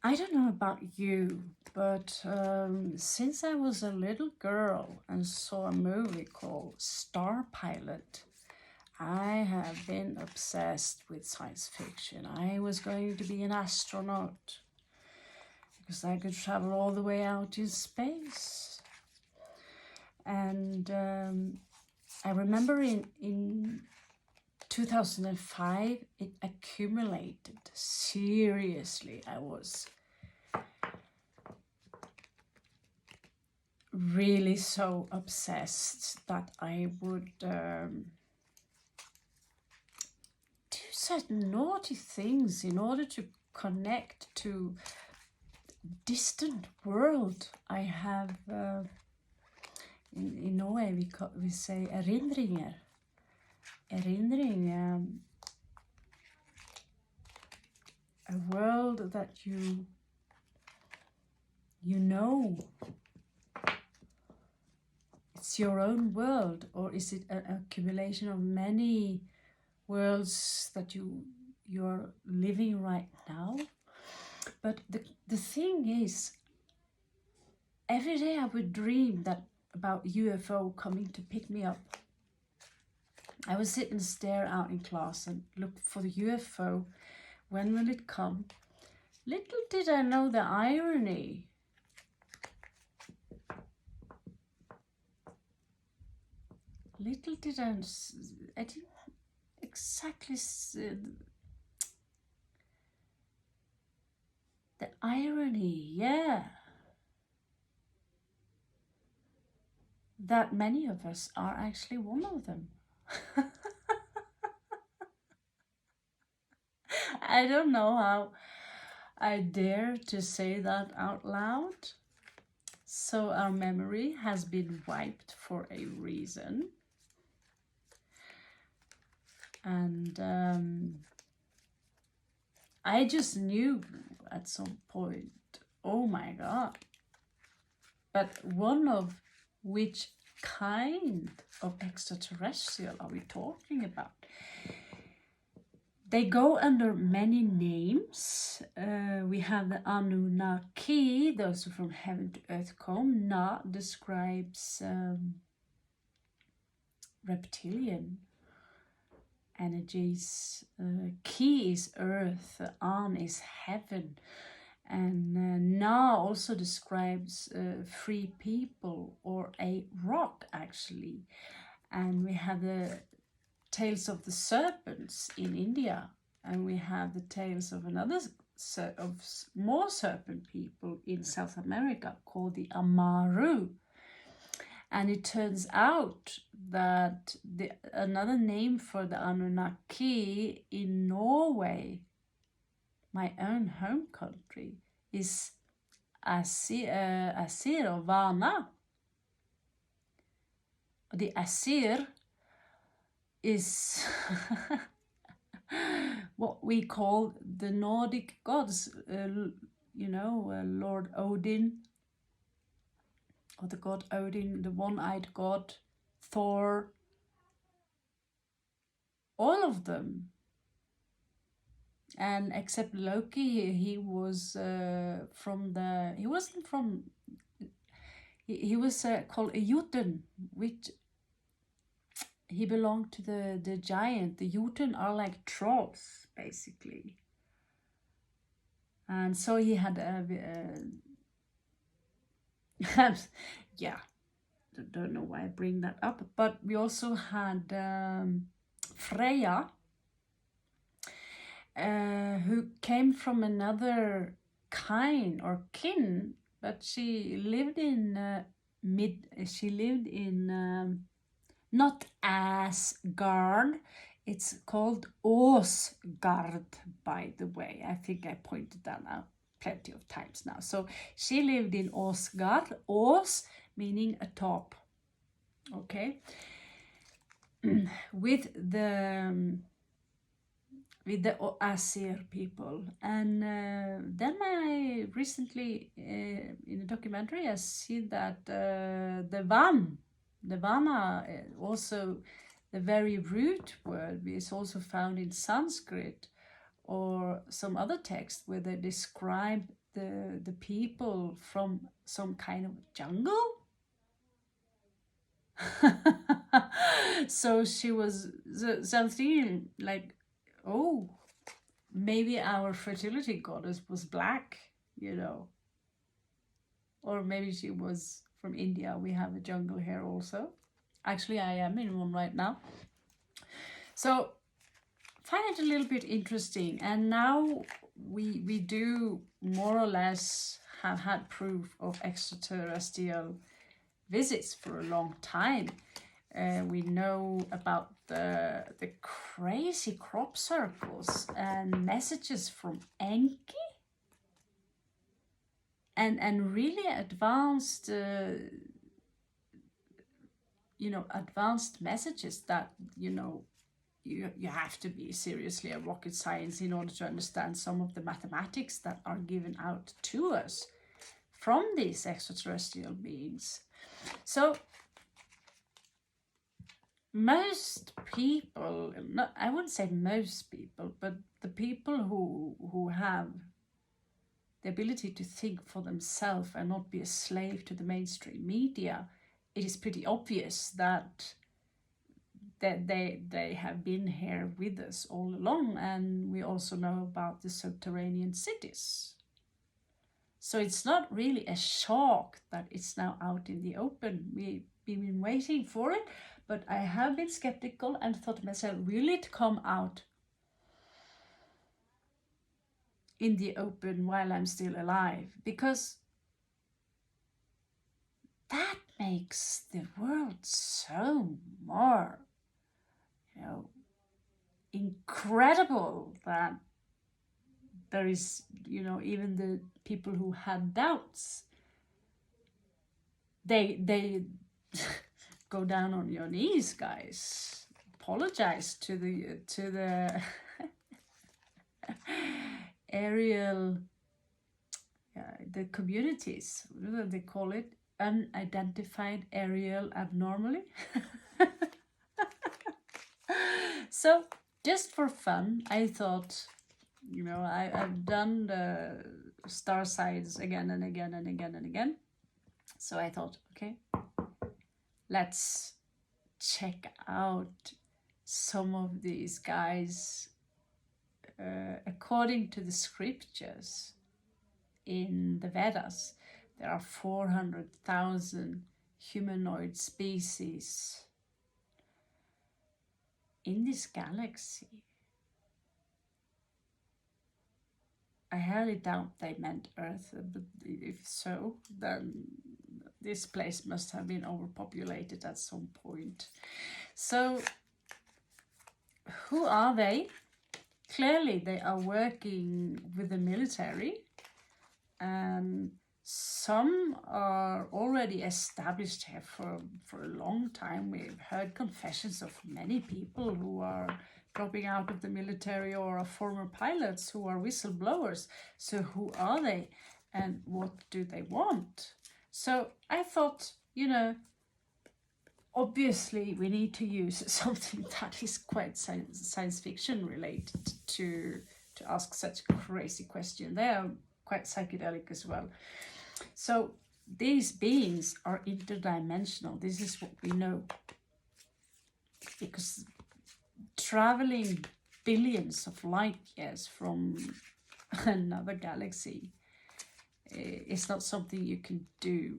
I don't know about you, but since I was a little girl and saw a movie called Star Pilot, I have been obsessed with science fiction. I was going to be an astronaut because I could travel all the way out in space. And I remember in 2005, it accumulated. Seriously, I was really so obsessed that I would do certain naughty things in order to connect to distant world. I have in Norway we say erindringer. Erindring, a world that you know. It's your own world, or is it an accumulation of many worlds that you're living right now? But the thing is, every day I would dream that about UFO coming to pick me up. I would sit and stare out in class and look for the UFO. When will it come? Little did I know the irony. Little did I didn't exactly the irony, yeah. That many of us are actually one of them. I don't know how I dare to say that out loud. So our memory has been wiped for a reason. And I just knew at some point, oh my God. But one of which kind of extraterrestrial are we talking about? They go under many names. We have the Annunaki, those who from heaven to earth come. Na describes reptilian energies. Ki is earth, An is heaven. And Na also describes free people, or a rock actually. And we have the tales of the serpents in India, and we have the tales of another of more serpent people in South America called the Amaru. And it turns out that another name for the Annunaki in Norway, my own home country, is æsir or Vana. The æsir is what we call the Nordic gods, Lord Odin, or the god Odin, the one-eyed god, Thor, all of them. And except Loki, he was he was called a Jotun, which he belonged to the giant. The Jotun are like trolls, basically. And so he had yeah, don't know why I bring that up. But we also had Freya, who came from another kind or kin, but she lived in not Asgard, it's called Åsgard, by the way. I think I pointed that out plenty of times now. So she lived in Åsgard, Ås meaning atop, okay, with the æsir people. And then I recently, in a documentary, I see that the Vana, also the very root word, is also found in Sanskrit or some other text where they describe the people from some kind of jungle. So she was something like, oh, maybe our fertility goddess was black, you know, or maybe she was from India. We have a jungle here also. Actually, I am in one right now. So find it a little bit interesting. And now we do more or less have had proof of extraterrestrial visits for a long time. We know about the crazy crop circles and messages from Enki, and really advanced advanced messages that you have to be seriously a rocket science in order to understand some of the mathematics that are given out to us from these extraterrestrial beings. So most people, I wouldn't say most people, but the people who have the ability to think for themselves and not be a slave to the mainstream media, it is pretty obvious that they have been here with us all along. And we also know about the subterranean cities. So it's not really a shock that it's now out in the open. We've been waiting for it, but I have been skeptical and thought to myself, will it come out in the open while I'm still alive? Because that makes the world so more, incredible, that there is, even the people who had doubts, they go down on your knees, guys. Apologize to the aerial, the communities. What do they call it? Unidentified aerial abnormally. So just for fun, I thought, I've done the star signs again and again and again and again. So I thought, okay, let's check out some of these guys according to the scriptures in the Vedas. There are 400,000 humanoid species in this galaxy. I highly doubt they meant Earth, but if so, then this place must have been overpopulated at some point. So, who are they? Clearly, they are working with the military, and some are already established here for a long time. We've heard confessions of many people who are dropping out of the military or are former pilots who are whistleblowers. So who are they and what do they want? So I thought, obviously we need to use something that is quite science fiction related to ask such a crazy question. They are quite psychedelic as well. So these beings are interdimensional. This is what we know. Because traveling billions of light years from another galaxy is not something you can do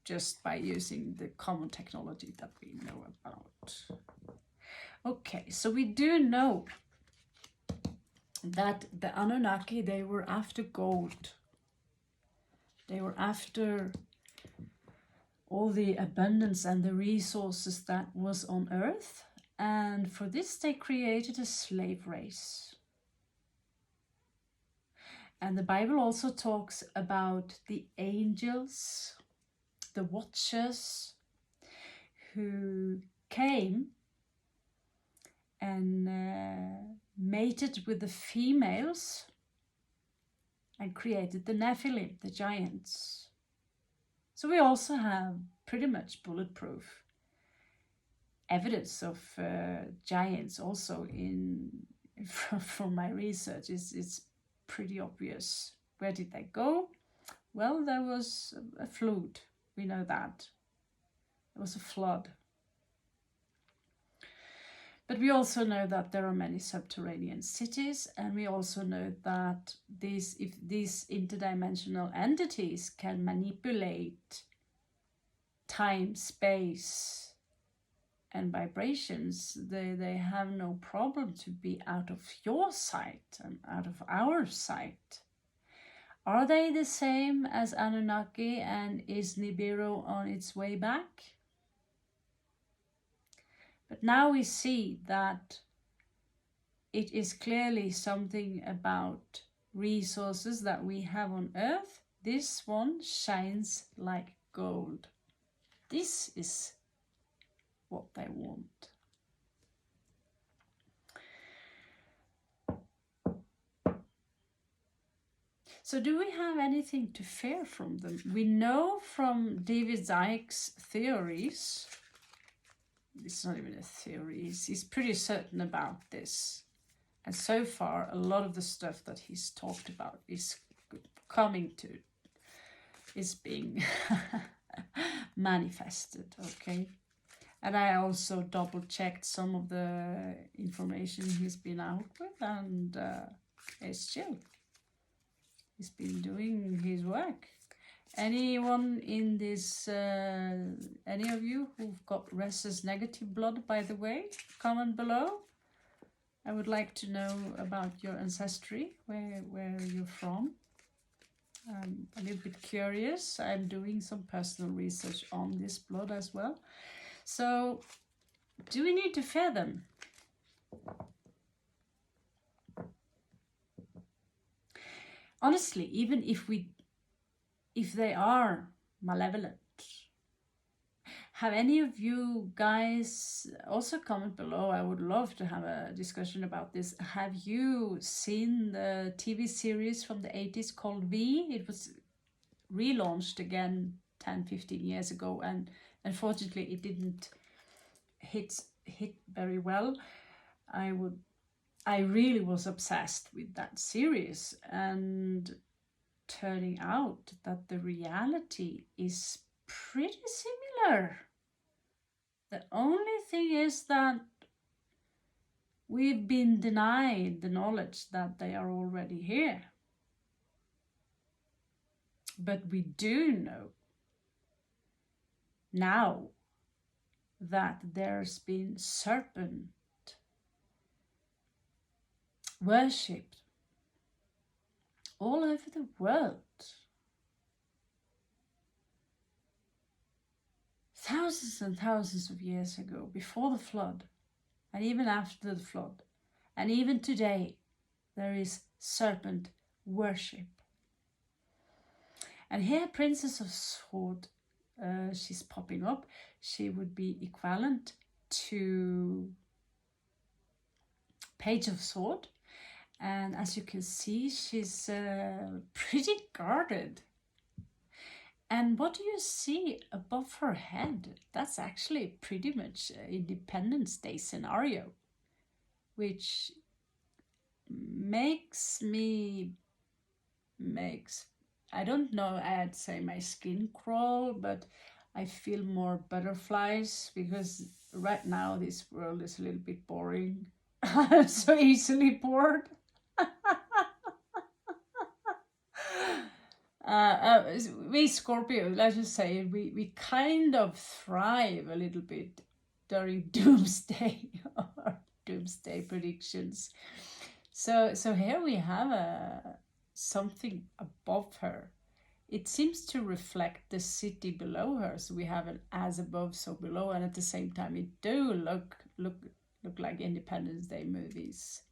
just by using the common technology that we know about. Okay, so we do know that the Annunaki, they were after gold. They were after all the abundance and the resources that was on Earth. And for this, they created a slave race. And the Bible also talks about the angels, the watchers, who came and mated with the females and created the Nephilim, the giants. So we also have pretty much bulletproof evidence of giants also from my research. It's pretty obvious. Where did they go? Well, there was a flood. We know that. There was a flood. But we also know that there are many subterranean cities, and we also know that if these interdimensional entities can manipulate time, space, and vibrations, they have no problem to be out of your sight and out of our sight. Are they the same as Annunaki, and is Nibiru on its way back? But now we see that it is clearly something about resources that we have on Earth. This one shines like gold. This is what they want. So do we have anything to fear from them? We know from David Icke's theories, it's not even a theory, he's pretty certain about this. And so far, a lot of the stuff that he's talked about is being manifested, okay? And I also double checked some of the information he's been out with, and it's chill. He's been doing his work. Anyone in this, any of you who've got rhesus negative blood, by the way, comment below. I would like to know about your ancestry, where you're from. I'm a little bit curious. I'm doing some personal research on this blood as well. So, do we need to fear them? Honestly, even if they are malevolent, have any of you guys, also comment below, I would love to have a discussion about this. Have you seen the TV series from the 80s called V? It was relaunched again 10-15 years ago, and unfortunately it didn't hit very well. I really was obsessed with that series, and turning out that the reality is pretty similar. The only thing is that we've been denied the knowledge that they are already here. But we do know now that there's been serpent worship all over the world. Thousands and thousands of years ago, before the flood, and even after the flood, and even today, there is serpent worship. And here, Princess of Sword, she's popping up. She would be equivalent to Page of Sword. And as you can see, she's pretty guarded. And what do you see above her head? That's actually pretty much an Independence Day scenario, which makes, I don't know, I'd say my skin crawl, but I feel more butterflies, because right now this world is a little bit boring. I'm so easily bored. We Scorpio, let's just say, we kind of thrive a little bit during doomsday or doomsday predictions. So here we have something above her. It seems to reflect the city below her. So we have an as above, so below, and at the same time it do look like Independence Day movies.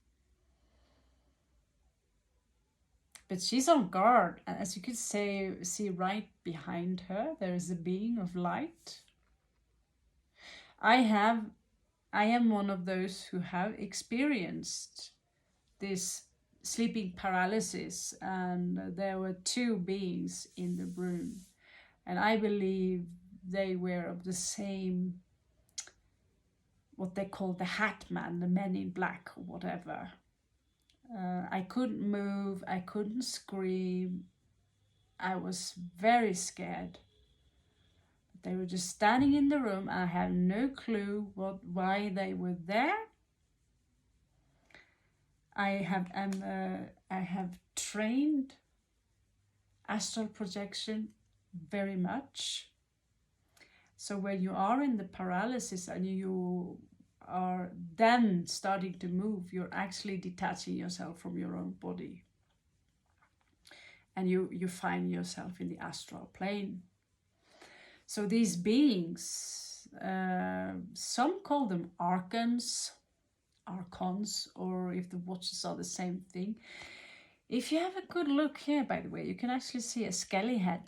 But she's on guard, and as you can see right behind her, there is a being of light. I am one of those who have experienced this sleeping paralysis, and there were two beings in the room, and I believe they were of the same, what they call the Hat Man, the Men in Black or whatever. I couldn't move, I couldn't scream. I was very scared. They were just standing in the room. I have no clue why they were there. I have trained astral projection very much. So when you are in the paralysis and you are then starting to move, you're actually detaching yourself from your own body. And you find yourself in the astral plane. So these beings, some call them archons, or if the watches are the same thing. If you have a good look here, by the way, you can actually see a skelly head.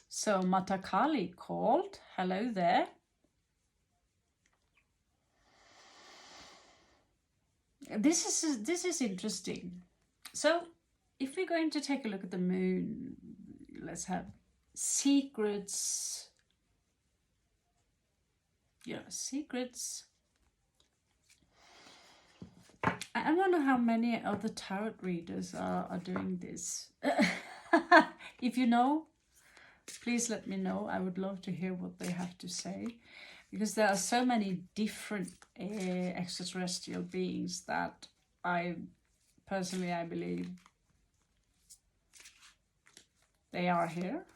So Matakali called, hello there. This is interesting. So if we're going to take a look at the moon, let's have secrets. Yeah, secrets. I wonder how many other tarot readers are doing this. If you know, please let me know. I would love to hear what they have to say, because there are so many different extraterrestrial beings that I believe they are here.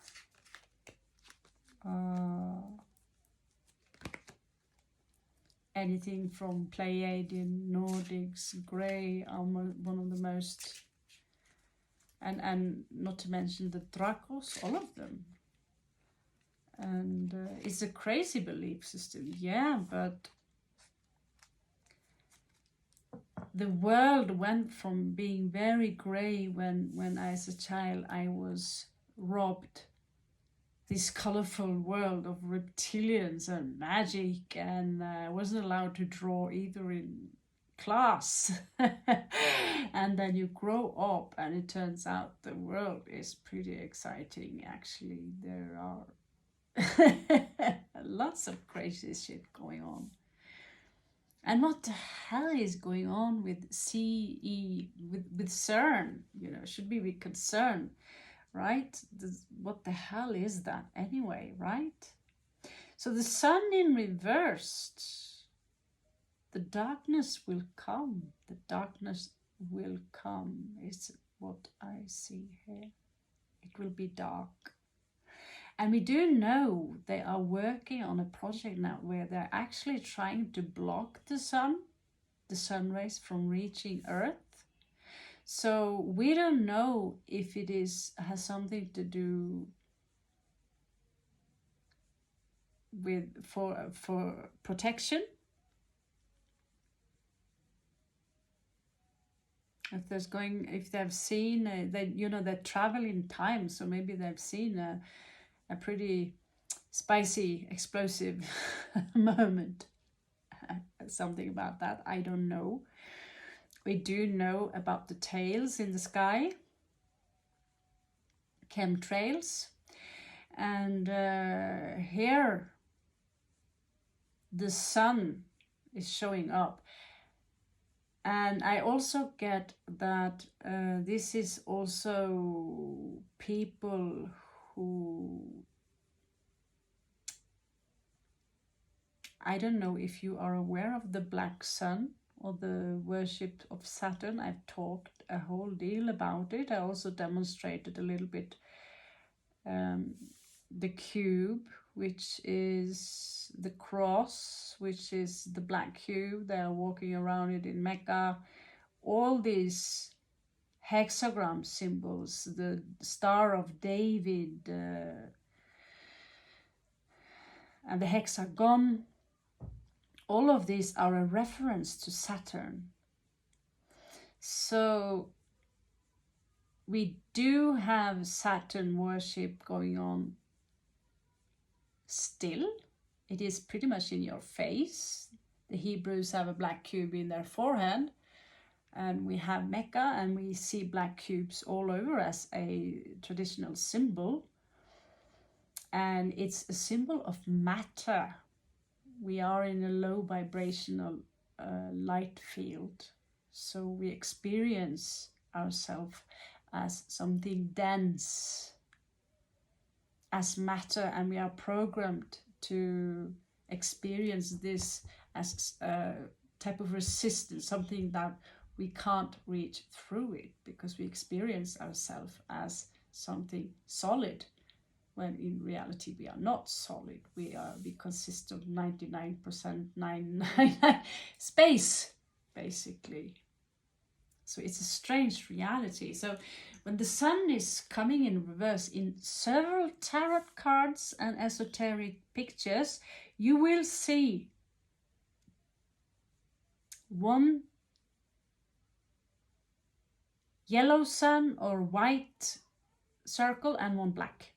Anything from Pleiadian, Nordics, Grey are one of the most, and not to mention the Dracos, all of them. And it's a crazy belief system, yeah, but the world went from being very grey when as a child I was robbed this colorful world of reptilians and magic, and I wasn't allowed to draw either in class. And then you grow up and it turns out the world is pretty exciting. Actually, there are lots of crazy shit going on. And what the hell is going on with with CERN? You know, should we be concerned? Right? What the hell is that anyway, right? So the sun in reversed, the darkness will come. The darkness will come is what I see here. It will be dark. And we do know they are working on a project now where they're actually trying to block the sun rays from reaching Earth. So we don't know if it has something to do with for protection. If they've seen they travel in time, so maybe they've seen a pretty spicy, explosive moment. Something about that, I don't know. We do know about the tails in the sky, chemtrails, and here the sun is showing up. And I also get that this is also people who, I don't know if you are aware of the black sun or the worship of Saturn. I've talked a whole deal about it. I also demonstrated a little bit the cube, which is the cross, which is the black cube. They are walking around it in Mecca. All these hexagram symbols, the Star of David, and the hexagon, all of these are a reference to Saturn. So we do have Saturn worship going on still. It is pretty much in your face. The Hebrews have a black cube in their forehead, and we have Mecca, and we see black cubes all over as a traditional symbol. And it's a symbol of matter. We are in a low vibrational light field. So we experience ourselves as something dense, as matter, and we are programmed to experience this as a type of resistance, something that we can't reach through it, because we experience ourselves as something solid, when in reality we are not solid. We consist of 99% 999 space, basically. So it's a strange reality. So when the sun is coming in reverse in several tarot cards and esoteric pictures, you will see one yellow sun or white circle and one black.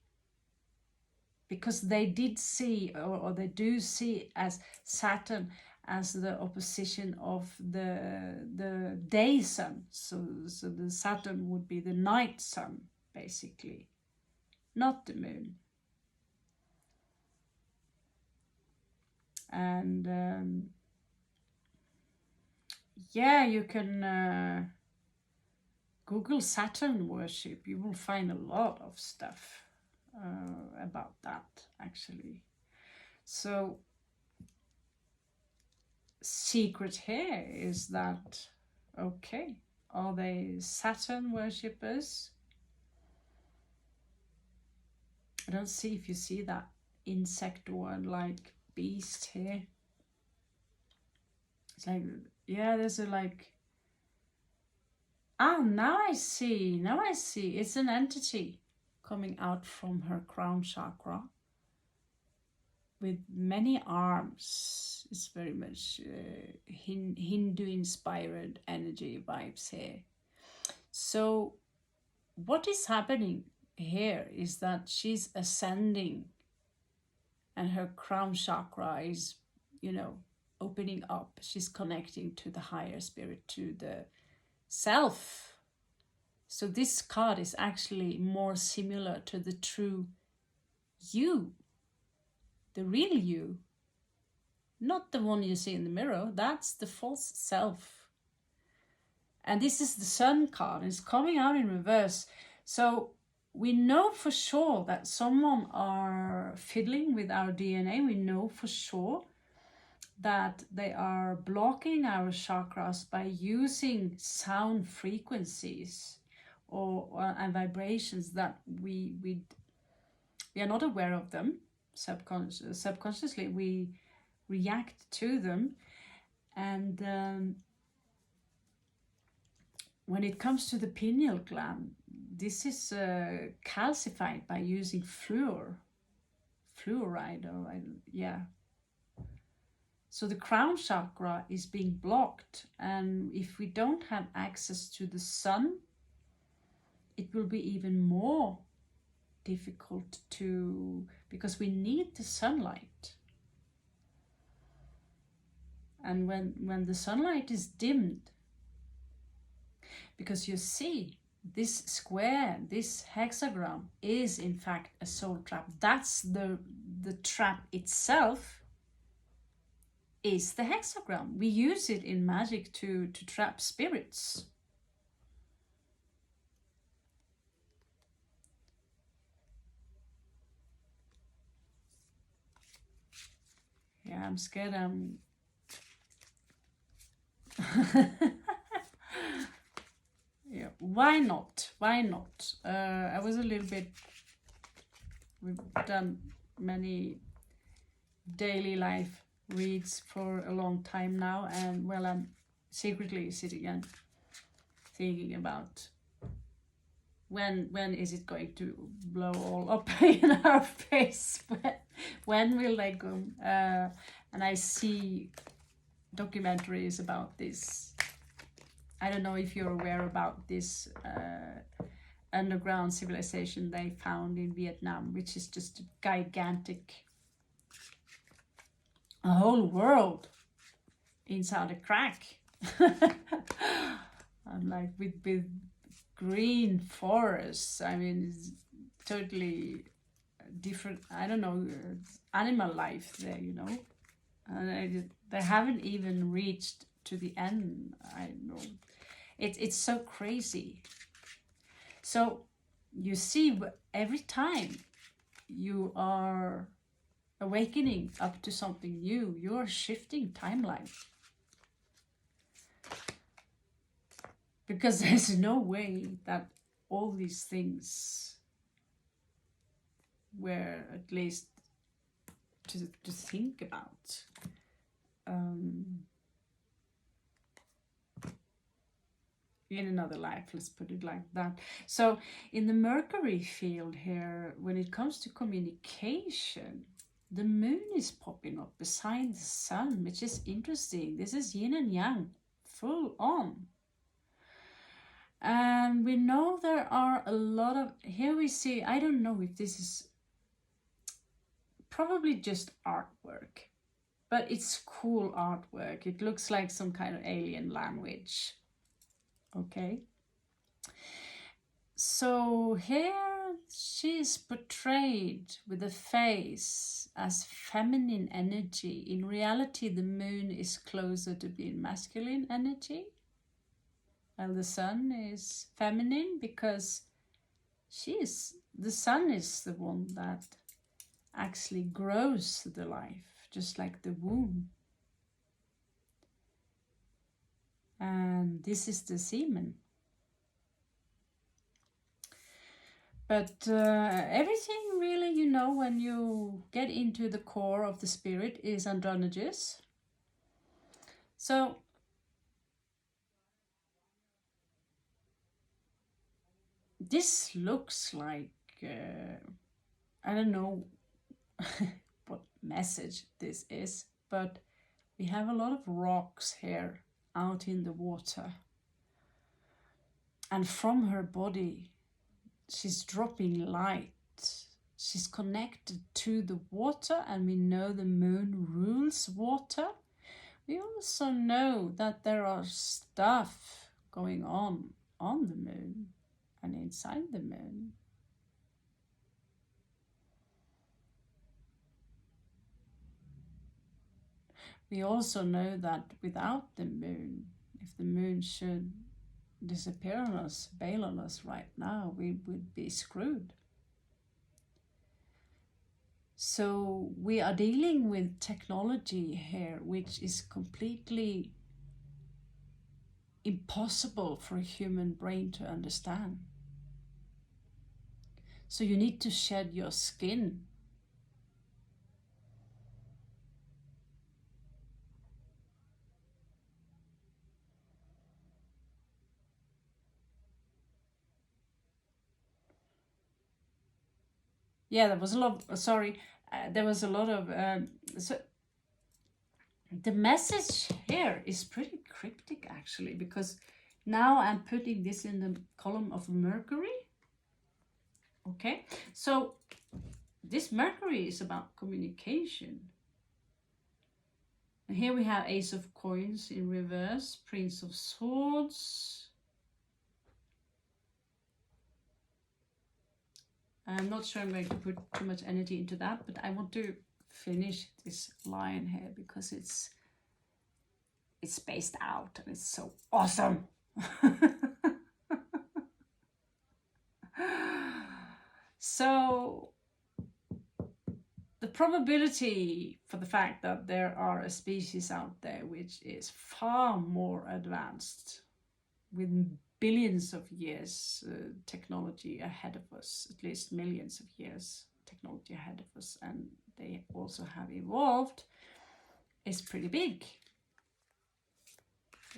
Because they did see, or they do see as Saturn as the opposition of the day sun. So the Saturn would be the night sun, basically, not the moon. And yeah, you can Google Saturn worship. You will find a lot of stuff about that, actually. So secret here is that, okay, are they Saturn worshippers? I don't see if you see that insect one like beast here. It's like, yeah, there's a like, now I see, it's an entity coming out from her crown chakra with many arms. It's very much Hindu inspired energy vibes here. So what is happening here is that she's ascending, and her crown chakra is, opening up. She's connecting to the higher spirit, to the self. So this card is actually more similar to the true you, the real you, not the one you see in the mirror. That's the false self. And this is the Sun card. It's coming out in reverse. So we know for sure that someone are fiddling with our DNA. We know for sure that they are blocking our chakras by using sound frequencies and vibrations that we are not aware of them. Subconsciously we react to them. And when it comes to the pineal gland, this is calcified by using fluoride, yeah. So the crown chakra is being blocked, and if we don't have access to the sun, it will be even more difficult because we need the sunlight. And when the sunlight is dimmed, because you see, this square, this hexagram is in fact a soul trap. That's the trap itself is the hexagram. We use it in magic to trap spirits. Yeah, I'm scared yeah, why not? I was a little bit, we've done many daily life reads for a long time now, and well, I'm secretly sitting and thinking about when is it going to blow all up in our face? When will they go? And I see documentaries about this. I don't know if you're aware about this underground civilization they found in Vietnam, which is just gigantic. A whole world inside a crack. I'm like with green forests. I mean, it's totally different. I don't know, animal life there, And they haven't even reached to the end. I know. It's so crazy. So you see, every time you are awakening up to something new, you're shifting timeline. Because there's no way that all these things were, at least to think about, in another life, let's put it like that. So in the Mercury field here, when it comes to communication, the moon is popping up beside the sun, which is interesting. This is yin and yang, full on. And we know there are a lot of, here we see, I don't know if this is probably just artwork, but it's cool artwork. It looks like some kind of alien language. Okay. So here she is portrayed with a face as feminine energy. In reality, the moon is closer to being masculine energy, and the sun is feminine, because the sun is the one that actually grows the life, just like the womb. And this is the semen. But everything really, you know, when you get into the core of the spirit, is androgynous. So this looks like, I don't know what message this is, but we have a lot of rocks here out in the water. And from her body, she's dropping light. She's connected to the water, and we know the moon rules water. We also know that there are stuff going on the moon and inside the moon. We also know that without the moon, if the moon should disappear on us, bail on us right now, we would be screwed. So we are dealing with technology here, which is completely impossible for a human brain to understand. So you need to shed your skin. Yeah, there was a lot of, there was a lot of, so the message here is pretty cryptic actually, because now I'm putting this in the column of Mercury. Okay, so this Mercury is about communication. And here we have Ace of Coins in reverse, Prince of Swords. I'm not sure I'm going to put too much energy into that, but I want to finish this line here because it's spaced out and it's so awesome. So the probability for the fact that there are a species out there which is far more advanced, with billions of years technology ahead of us, at least millions of years technology ahead of us, and they also have evolved, is pretty big.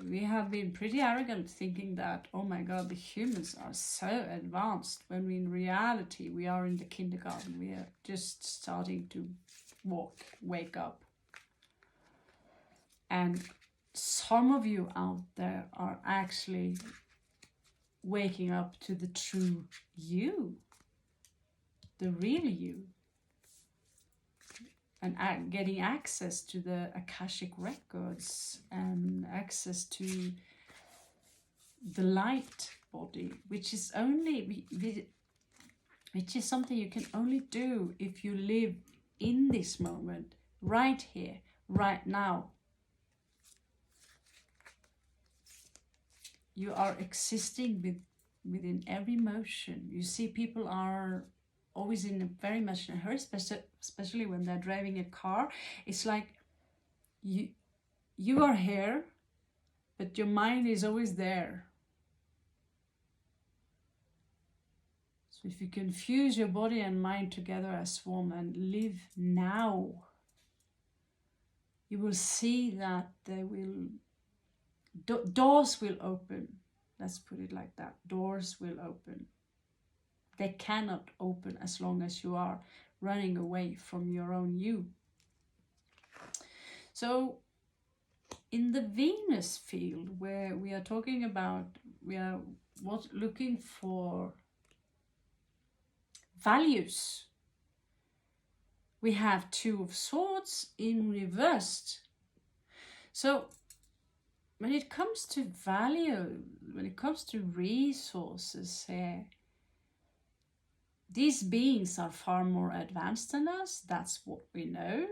We have been pretty arrogant thinking that, oh my god, the humans are so advanced, when in reality we are in the kindergarten. We are just starting to walk, wake up. And some of you out there are actually waking up to the true you, the real you, and getting access to the Akashic records and access to the light body, which is only, which is something you can only do if you live in this moment, right here, right now. you are existing within every motion. You see, people are always in a very much in a hurry, especially when they're driving a car. It's like you are here, but your mind is always there. So if you can fuse your body and mind together as one and live now, you will see that doors will open. Let's put it like that. Doors will open. They cannot open as long as you are running away from your own you. So in the Venus field, where we are talking about, we are looking for values. We have Two of Swords in reversed. So when it comes to value, when it comes to resources, these beings are far more advanced than us. That's what we know.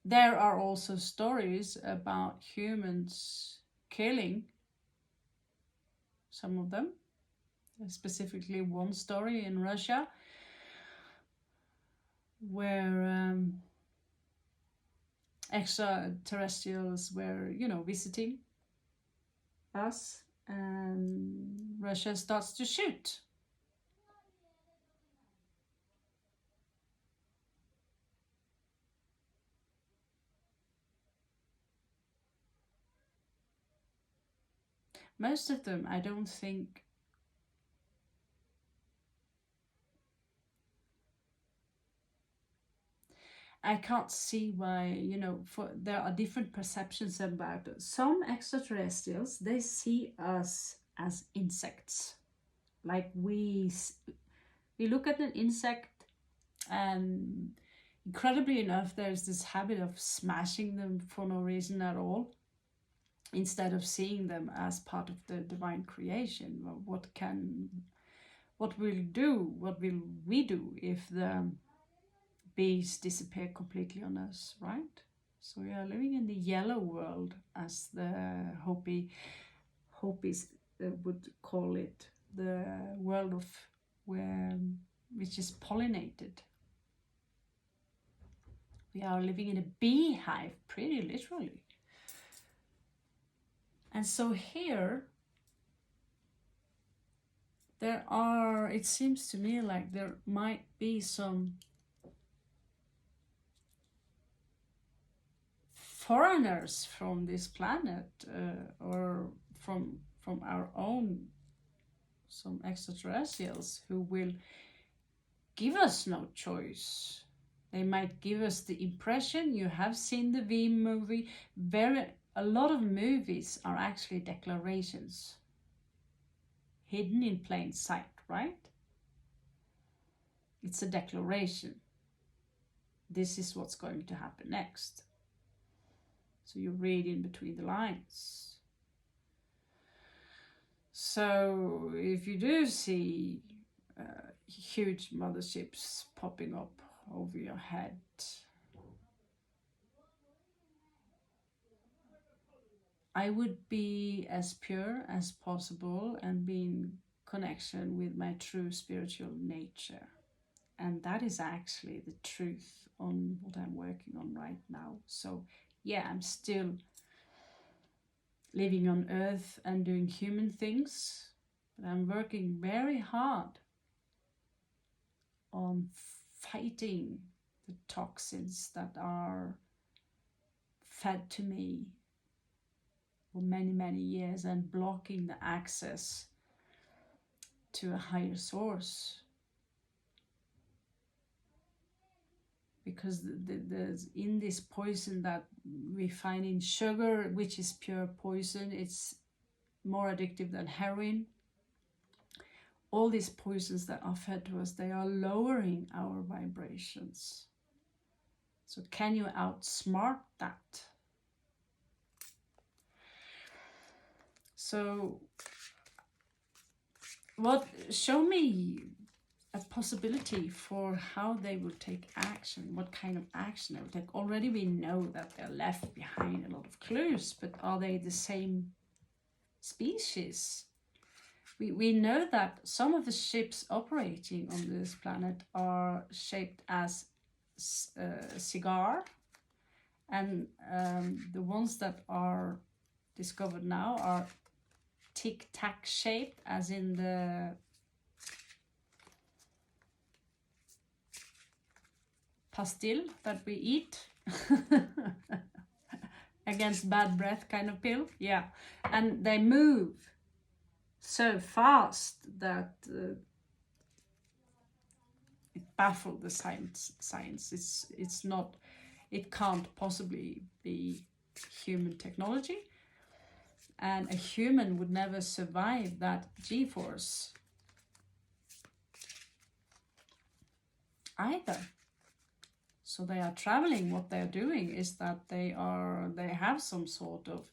There are also stories about humans killing some of them. There's specifically one story in Russia where extraterrestrials were, visiting us, and Russia starts to shoot. Most of them, I don't think, I can't see why, there are different perceptions about it. Some extraterrestrials, they see us as insects. Like we look at an insect, and incredibly enough, there's this habit of smashing them for no reason at all, instead of seeing them as part of the divine creation. What will we do if the bees disappear completely on us, right? So we are living in the yellow world, as the Hopis would call it, the world of which is pollinated. We are living in a beehive, pretty literally. And so here, it seems to me like there might be some foreigners from this planet, or from our own, some extraterrestrials who will give us no choice. They might give us the impression, you have seen the V movie, a lot of movies are actually declarations hidden in plain sight, right? It's a declaration. This is what's going to happen next. So you read in between the lines. So if you do see huge motherships popping up over your head, I would be as pure as possible and be in connection with my true spiritual nature. And that is actually the truth on what I'm working on right now. So yeah, I'm still living on earth and doing human things, but I'm working very hard on fighting the toxins that are fed to me for many, many years, and blocking the access to a higher source. Because there's in this poison that we find in sugar, which is pure poison, it's more addictive than heroin. All these poisons that are fed to us, they are lowering our vibrations. So can you outsmart that? So show me a possibility for how they will take action, what kind of action they will take. Already we know that they're left behind a lot of clues, but are they the same species? We know that some of the ships operating on this planet are shaped as cigar, and the ones that are discovered now are tic-tac shaped, as in the pastille that we eat against bad breath kind of pill. Yeah, and they move so fast that it baffled the science. It's not, it can't possibly be human technology, and a human would never survive that G-force either. So they are traveling. What they are doing is that they have some sort of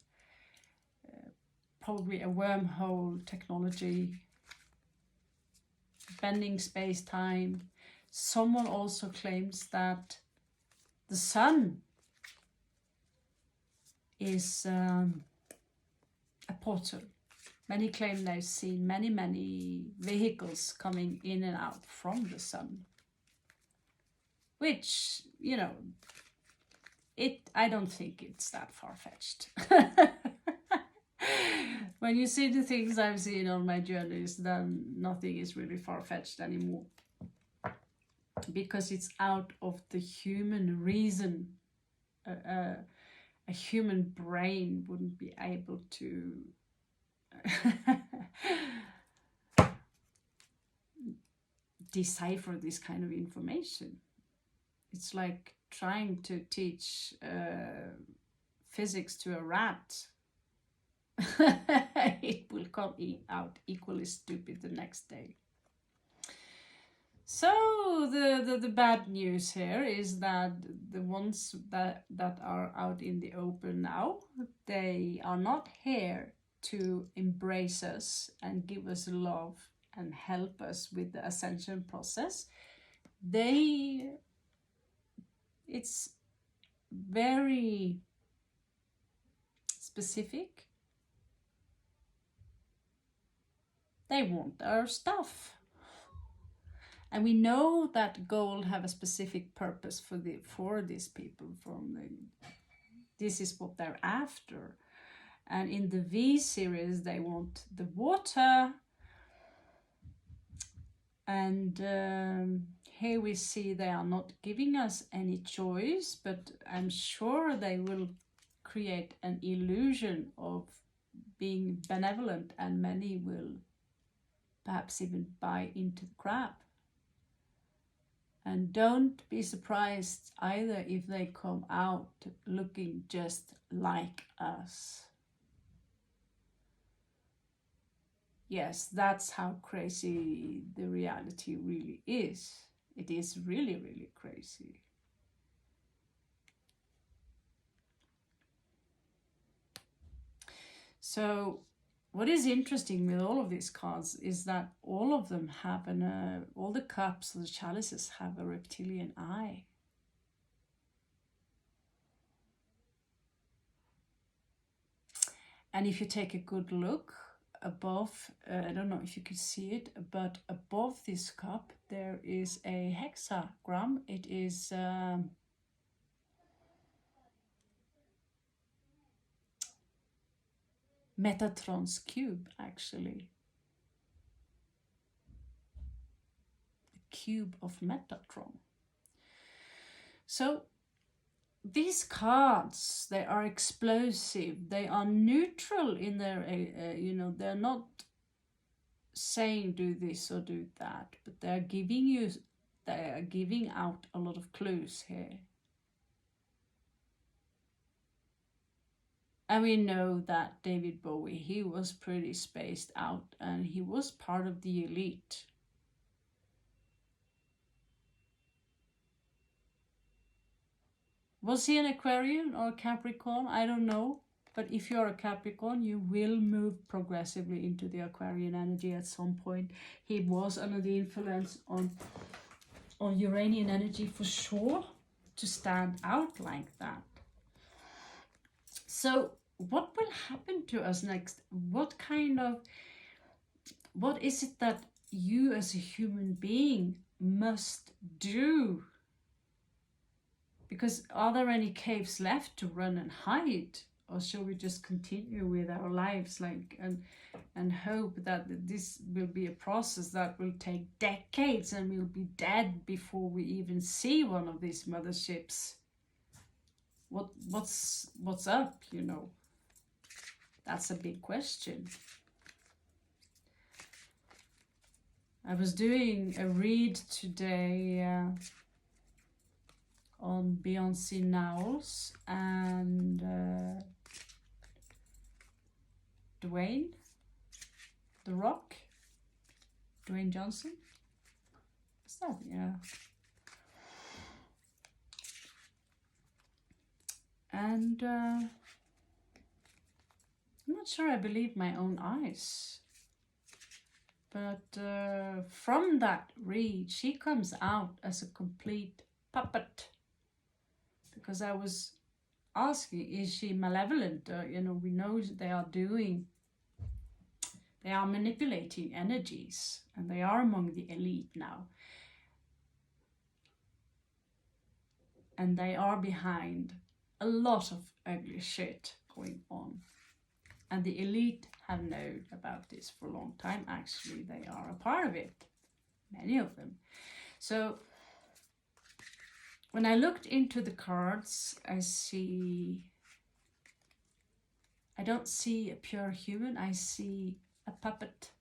probably a wormhole technology, bending space-time. Someone also claims that the sun is a portal. Many claim they've seen many vehicles coming in and out from the sun, which, you know, I don't think it's that far-fetched. When you see the things I've seen on my journeys, then nothing is really far-fetched anymore, because it's out of the human reason. A human brain wouldn't be able to decipher this kind of information. It's like trying to teach physics to a rat. It will come out equally stupid the next day. So the bad news here is that the ones that are out in the open now, they are not here to embrace us and give us love and help us with the ascension process. It's very specific. They want our stuff. And we know that gold have a specific purpose for these people. This is what they're after. And in the V series, they want the water. And here we see they are not giving us any choice, but I'm sure they will create an illusion of being benevolent, and many will perhaps even buy into the crap. And don't be surprised either if they come out looking just like us. Yes, that's how crazy the reality really is. It is really, really crazy. So what is interesting with all of these cards is that all of them have all the cups, the chalices have a reptilian eye. And if you take a good look above, I don't know if you could see it, but above this cup there is a hexagram. It is Metatron's cube, actually. The cube of Metatron. So these cards, they are explosive. They are neutral in their, they're not saying do this or do that, but they are giving out a lot of clues here. And we know that David Bowie, he was pretty spaced out and he was part of the elite. Was he an Aquarian or Capricorn? I don't know. But if you're a Capricorn, you will move progressively into the Aquarian energy at some point. He was under the influence on Uranian energy for sure, to stand out like that. So what will happen to us next? What is it that you as a human being must do? Because are there any caves left to run and hide? Or shall we just continue with our lives and hope that this will be a process that will take decades and we'll be dead before we even see one of these motherships? What's up, you know? That's a big question. I was doing a read today on Beyoncé Knowles and Dwayne The Rock, Dwayne Johnson. Is that? Yeah. And I'm not sure I believe my own eyes. But from that read, she comes out as a complete puppet. Because I was asking, is she malevolent? You know, we know they are manipulating energies, and they are among the elite now. And they are behind a lot of ugly shit going on. And the elite have known about this for a long time. Actually, they are a part of it, many of them. So when I looked into the cards, I don't see a pure human, I see a puppet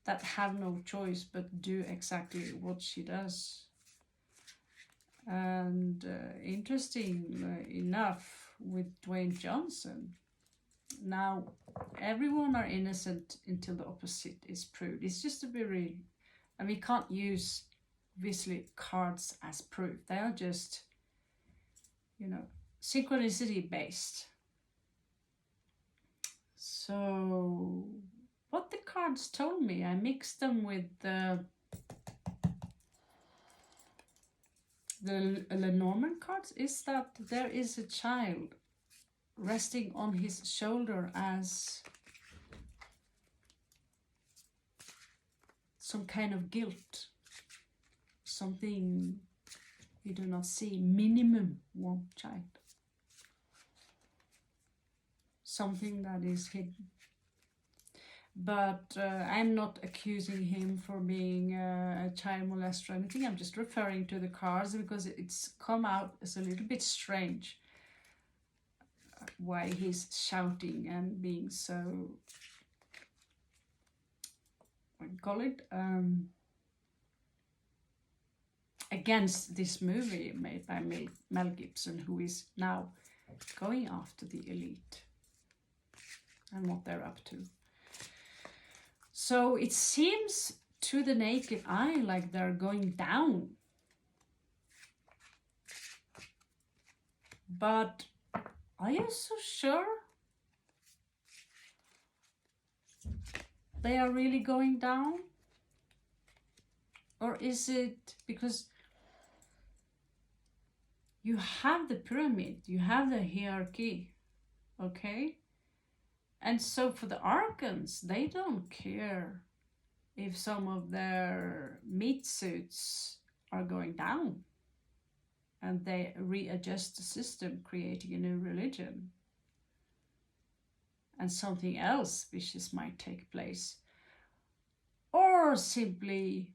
that have no choice but do exactly what she does. And interesting enough, with Dwayne Johnson, now everyone are innocent until the opposite is proved. It's just a very, and we can't use obviously cards as proof. They are just, you know, synchronicity based. So what the cards told me, I mixed them with the Lenormand cards, is that there is a child resting on his shoulder as some kind of guilt, something you do not see. Minimum one child, something that is hidden. But I'm not accusing him for being a child molester or anything. I'm just referring to the cards because it's come out as a little bit strange why he's shouting and being so, what do you call it, against this movie made by Mel Gibson, who is now going after the elite and what they're up to. So it seems to the naked eye like they're going down. But are you so sure they are really going down? Or is it because you have the pyramid, you have the hierarchy, okay? And so for the archons, they don't care if some of their meat suits are going down and they readjust the system, creating a new religion. And something else vicious might take place. Or simply,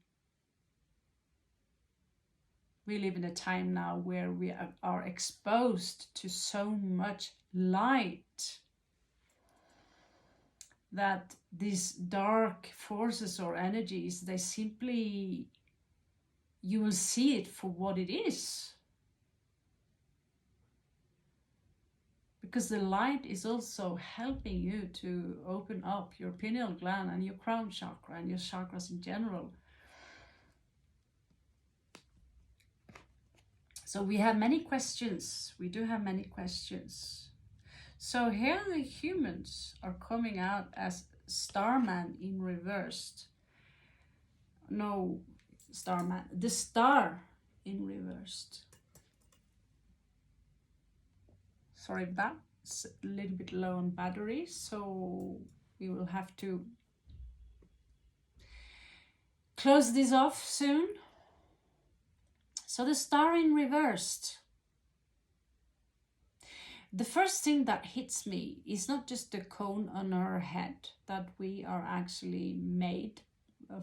we live in a time now where we are exposed to so much light that these dark forces or energies, they simply, you will see it for what it is. Because the light is also helping you to open up your pineal gland and your crown chakra and your chakras in general. So we have many questions. We do have many questions. So here the humans are coming out as Starman in reversed. No, Starman. The star in reversed. Sorry, that's a little bit low on battery, so we will have to close this off soon. So the star in reversed. The first thing that hits me is not just the cone on our head, that we are actually made,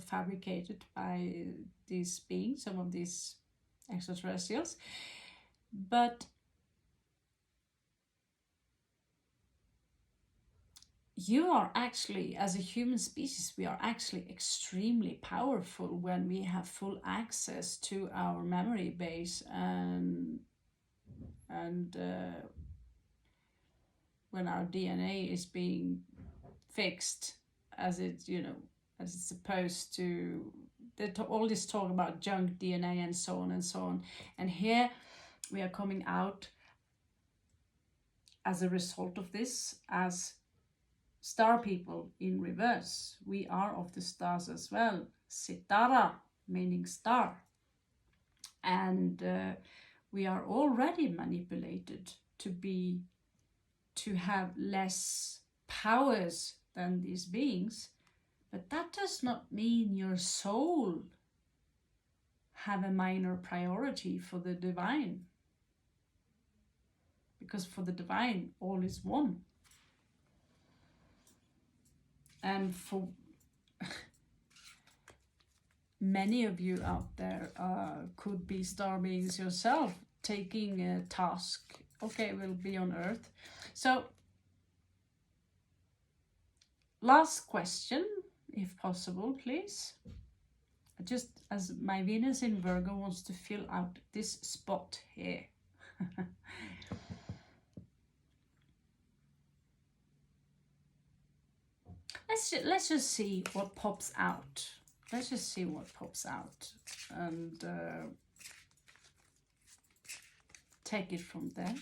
fabricated by these beings, some of these extraterrestrials, but you are actually, as a human species, we are actually extremely powerful when we have full access to our memory base and when our DNA is being fixed as it, as it's supposed to. All this talk about junk DNA and so on and so on. And here we are coming out as a result of this as star people in reverse. We are of the stars as well. Sitara, meaning star. And we are already manipulated to have less powers than these beings, but that does not mean your soul have a minor priority for the divine, because for the divine all is one. And for many of you out there could be star beings yourself, taking a task. Okay, we'll be on Earth. So, last question, if possible, please. Just as my Venus in Virgo wants to fill out this spot here. Let's just see what pops out. Let's just see what pops out and take it from there.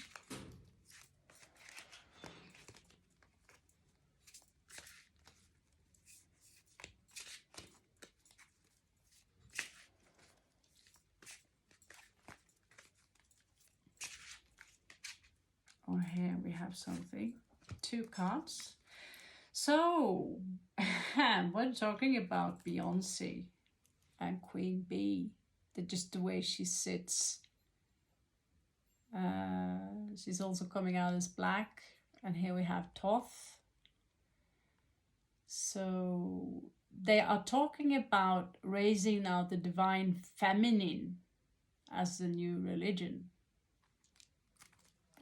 Oh, here we have something. 2 cards. So, when talking about Beyonce and Queen Bee, just the way she sits, she's also coming out as black, and here we have Thoth. So they are talking about raising now the divine feminine as the new religion.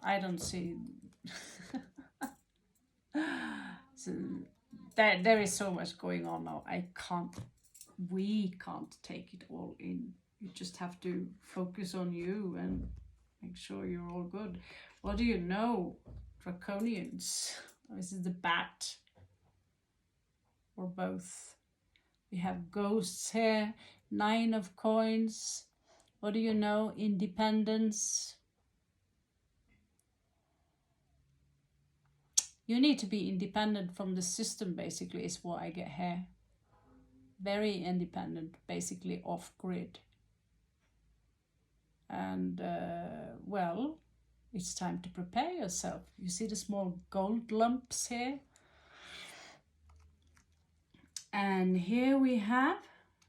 I don't see. So there is so much going on now. We can't take it all in. You just have to focus on you and make sure you're all good. What do you know? Draconians. This is the bat. Or both. We have ghosts here. 9 of coins. What do you know? Independence. You need to be independent from the system, basically, is what I get here. Very independent, basically off-grid. And, well, it's time to prepare yourself. You see the small gold lumps here? And here we have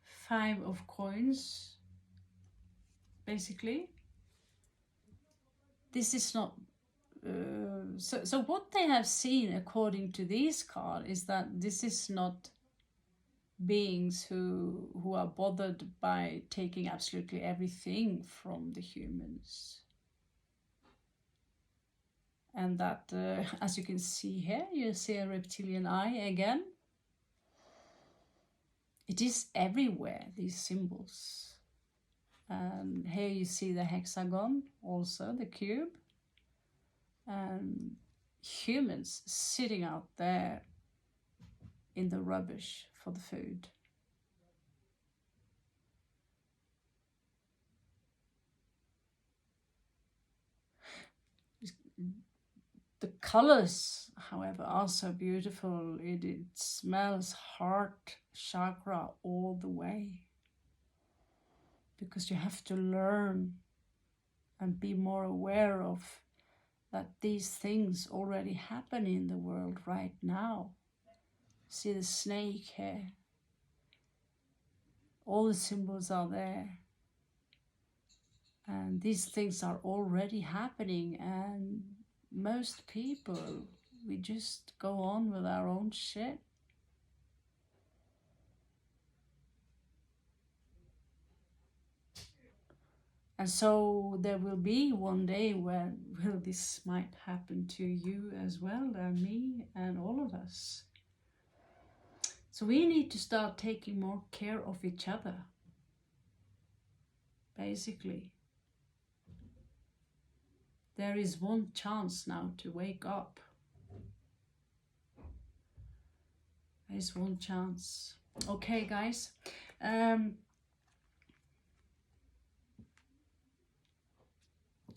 5 of coins, basically. This is not... So what they have seen, according to this card, is that this is not beings who are bothered by taking absolutely everything from the humans. And that, as you can see here, you see a reptilian eye again. It is everywhere, these symbols. And here you see the hexagon, also the cube. And humans sitting out there in the rubbish for the food. colors, however, are so beautiful. It smells heart chakra all the way. Because you have to learn and be more aware of that these things already happen in the world right now. See the snake here. All the symbols are there. And these things are already happening, and most people, we just go on with our own shit. And so there will be one day when this might happen to you as well, and me, and all of us. So we need to start taking more care of each other, basically. There is one chance now to wake up. There is one chance. Okay, guys.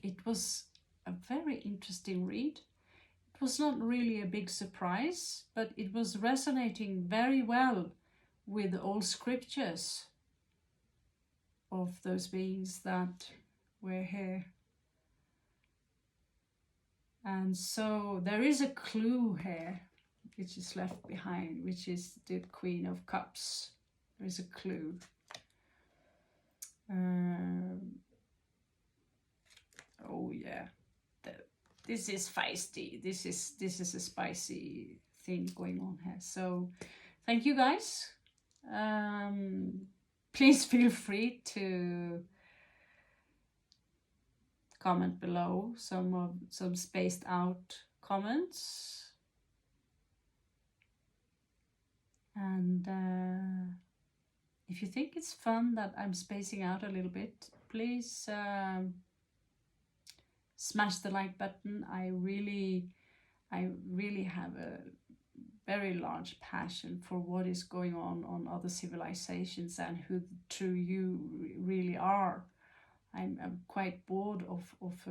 It was a very interesting read. It was not really a big surprise, but it was resonating very well with all scriptures of those beings that were here. And so there is a clue here which is left behind, which is the Queen of Cups. There is a clue. Oh yeah, this is feisty. This is a spicy thing going on here. So thank you guys. Please feel free to comment below some spaced out comments, and if you think it's fun that I'm spacing out a little bit, please smash the like button. I really have a very large passion for what is going on other civilizations and who the true you really are. I'm quite bored of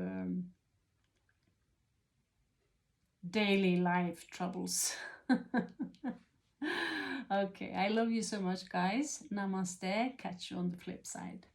daily life troubles. Okay, I love you so much, guys. Namaste. Catch you on the flip side.